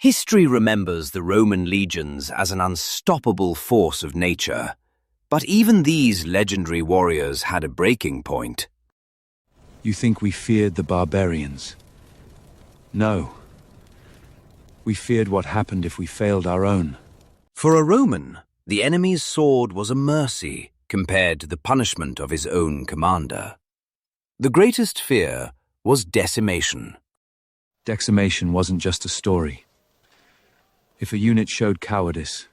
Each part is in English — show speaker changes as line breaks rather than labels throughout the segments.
History remembers the Roman legions as an unstoppable force of nature, but even these legendary warriors had a breaking point.
You think we feared the barbarians? No. We feared what happened if we failed our own.
For a Roman, the enemy's sword was a mercy compared to the punishment of his own commander. The greatest fear was decimation.
Decimation wasn't just a story. If a unit showed cowardice,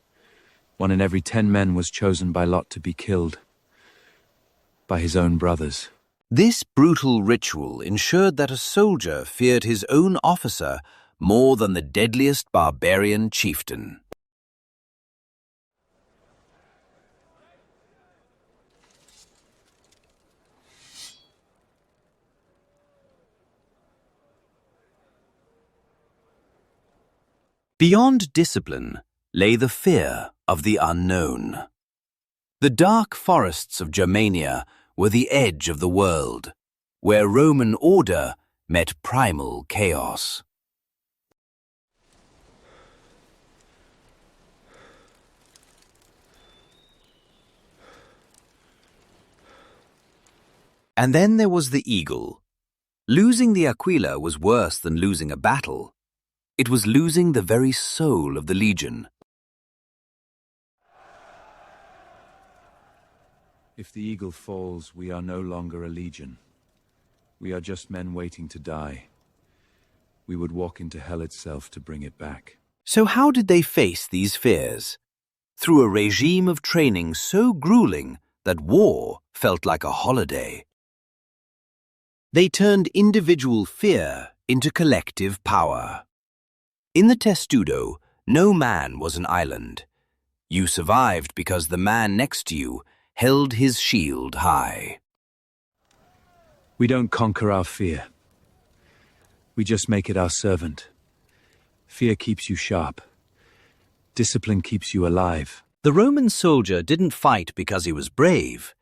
1 in every 10 men was chosen by lot to be killed by his own brothers.
This brutal ritual ensured that a soldier feared his own officer more than the deadliest barbarian chieftain. Beyond discipline lay the fear of the unknown. The dark forests of Germania were the edge of the world, where Roman order met primal chaos. And then there was the eagle. Losing the Aquila was worse than losing a battle. It was losing the very soul of the legion.
If the eagle falls, we are no longer a legion. We are just men waiting to die. We would walk into hell itself to bring it back.
So how did they face these fears? Through a regime of training so grueling that war felt like a holiday. They turned individual fear into collective power. In the testudo, no man was an island. You survived because the man next to you held his shield high.
We don't conquer our fear. We just make it our servant. Fear keeps you sharp. Discipline keeps you alive.
The Roman soldier didn't fight because he was brave.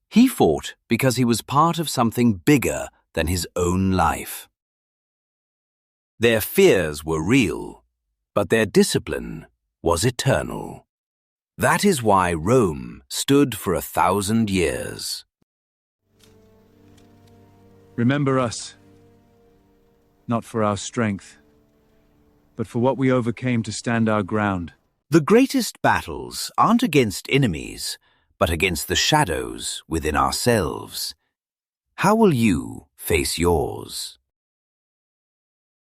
He fought because he was part of something bigger than his own life. Their fears were real, but their discipline was eternal. That is why Rome stood for 1,000 years.
Remember us, not for our strength, but for what we overcame to stand our ground.
The greatest battles aren't against enemies, but against the shadows within ourselves. How will you face yours?